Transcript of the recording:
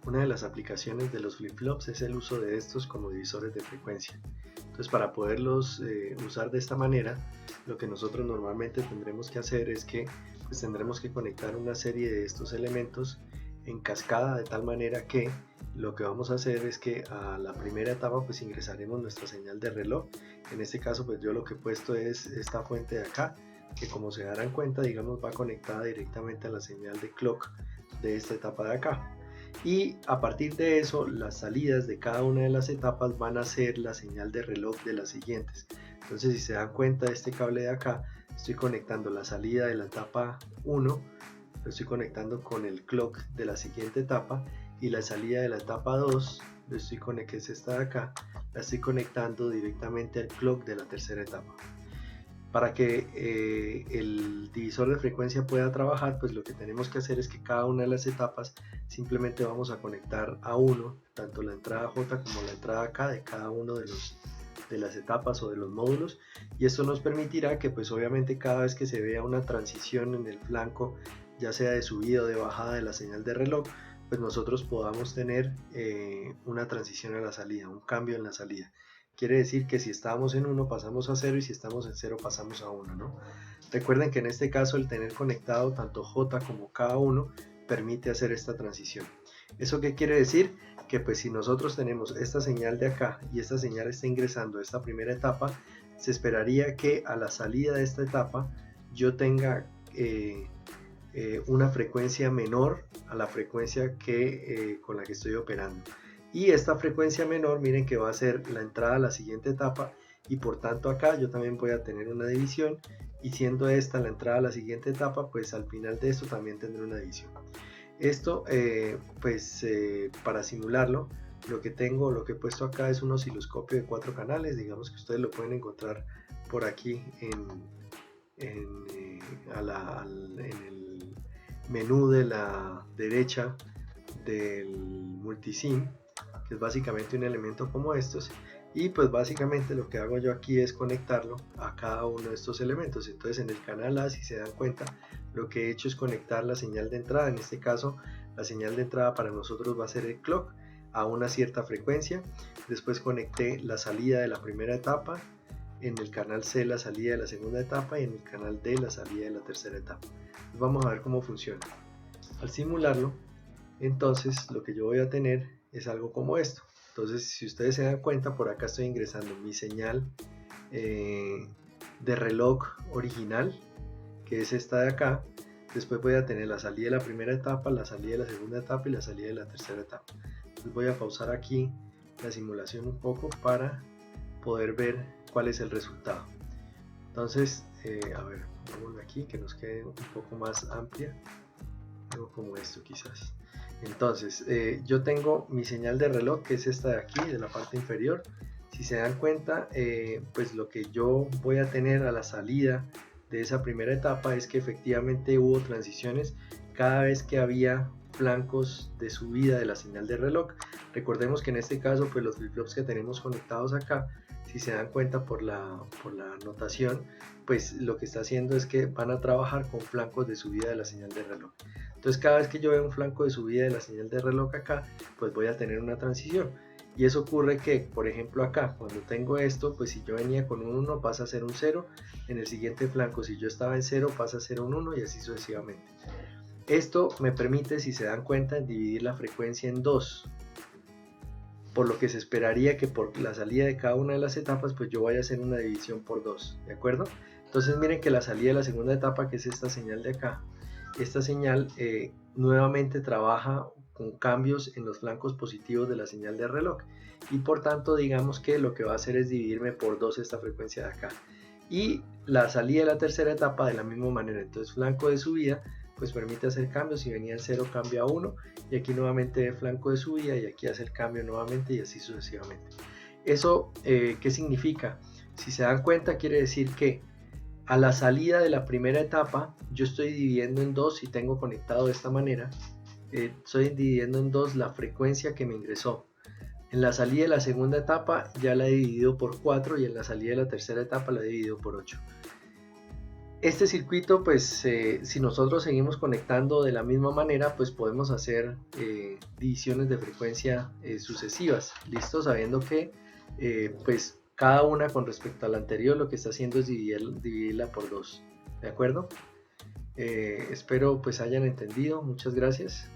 una de las aplicaciones de los flip-flops es el uso de estos como divisores de frecuencia. Entonces, para poderlos usar de esta manera, lo que nosotros normalmente tendremos que hacer es que pues, tendremos que conectar una serie de estos elementos en cascada, de tal manera que lo que vamos a hacer es que a la primera etapa pues ingresaremos nuestra señal de reloj. En este caso pues yo lo que he puesto es esta fuente de acá, que como se darán cuenta, digamos, va conectada directamente a la señal de clock de esta etapa de acá. Y a partir de eso, las salidas de cada una de las etapas van a ser la señal de reloj de las siguientes. Entonces, si se dan cuenta de este cable de acá, estoy conectando la salida de la etapa 1, lo estoy conectando con el clock de la siguiente etapa, y la salida de la etapa 2, que es esta de acá, la estoy conectando directamente al clock de la tercera etapa. Para que el divisor de frecuencia pueda trabajar, pues lo que tenemos que hacer es que cada una de las etapas simplemente vamos a conectar a uno, tanto la entrada J como la entrada K de cada uno de las etapas o de los módulos, y esto nos permitirá que pues obviamente cada vez que se vea una transición en el flanco, ya sea de subida o de bajada de la señal de reloj, pues nosotros podamos tener una transición a la salida, un cambio en la salida. Quiere decir que si estamos en 1 pasamos a 0 y si estamos en 0 pasamos a 1, ¿no? Recuerden que en este caso el tener conectado tanto J como K1 permite hacer esta transición. ¿Eso qué quiere decir? Que pues si nosotros tenemos esta señal de acá y esta señal está ingresando a esta primera etapa, se esperaría que a la salida de esta etapa yo tenga una frecuencia menor a la frecuencia con la que estoy operando. Y esta frecuencia menor, miren que va a ser la entrada a la siguiente etapa, y por tanto acá yo también voy a tener una división, y siendo esta la entrada a la siguiente etapa, pues al final de esto también tendré una división. Esto para simularlo, lo que he puesto acá es un osciloscopio de 4 canales. Digamos que ustedes lo pueden encontrar por aquí en el menú de la derecha del multisim, que es básicamente un elemento como estos, y pues básicamente lo que hago yo aquí es conectarlo a cada uno de estos elementos. Entonces en el canal A, si se dan cuenta, lo que he hecho es conectar la señal de entrada. En este caso la señal de entrada para nosotros va a ser el clock a una cierta frecuencia. Después conecté la salida de la primera etapa, en el canal C la salida de la segunda etapa y en el canal D la salida de la tercera etapa. Vamos a ver cómo funciona. Al simularlo, entonces lo que yo voy a tener es algo como esto. Entonces, si ustedes se dan cuenta, por acá estoy ingresando mi señal de reloj original, que es esta de acá. Después voy a tener la salida de la primera etapa, la salida de la segunda etapa y la salida de la tercera etapa. Entonces voy a pausar aquí la simulación un poco para poder ver cuál es el resultado. Entonces, a ver, vamos aquí que nos quede un poco más amplia, algo como esto quizás. Entonces, yo tengo mi señal de reloj, que es esta de aquí, de la parte inferior. Si se dan cuenta, pues lo que yo voy a tener a la salida de esa primera etapa es que efectivamente hubo transiciones cada vez que había flancos de subida de la señal de reloj. Recordemos que en este caso, pues los flip-flops que tenemos conectados acá, si se dan cuenta por la notación, pues lo que está haciendo es que van a trabajar con flancos de subida de la señal de reloj. Entonces cada vez que yo veo un flanco de subida de la señal de reloj acá, pues voy a tener una transición. Y eso ocurre que, por ejemplo acá, cuando tengo esto, pues si yo venía con un 1 pasa a ser un 0, en el siguiente flanco si yo estaba en 0 pasa a ser un 1 y así sucesivamente. Esto me permite, si se dan cuenta, dividir la frecuencia en 2, por lo que se esperaría que por la salida de cada una de las etapas pues yo vaya a hacer una división por 2, ¿de acuerdo? Entonces miren que la salida de la segunda etapa, que es esta señal de acá, esta señal nuevamente trabaja con cambios en los flancos positivos de la señal de reloj, y por tanto digamos que lo que va a hacer es dividirme por 2 esta frecuencia de acá, y la salida de la tercera etapa de la misma manera. Entonces flanco de subida pues permite hacer cambios, si venía en 0 cambia a 1, y aquí nuevamente flanco de subida y aquí hace el cambio nuevamente y así sucesivamente. ¿Eso qué significa? Si se dan cuenta, quiere decir que a la salida de la primera etapa yo estoy dividiendo en 2 y tengo conectado de esta manera, estoy dividiendo en 2 la frecuencia que me ingresó. En la salida de la segunda etapa ya la he dividido por 4 y en la salida de la tercera etapa la he dividido por 8. Este circuito, pues si nosotros seguimos conectando de la misma manera, pues podemos hacer divisiones de frecuencia sucesivas, ¿listo? Sabiendo que pues cada una con respecto a la anterior lo que está haciendo es dividirla por dos, ¿de acuerdo? Espero pues hayan entendido, muchas gracias.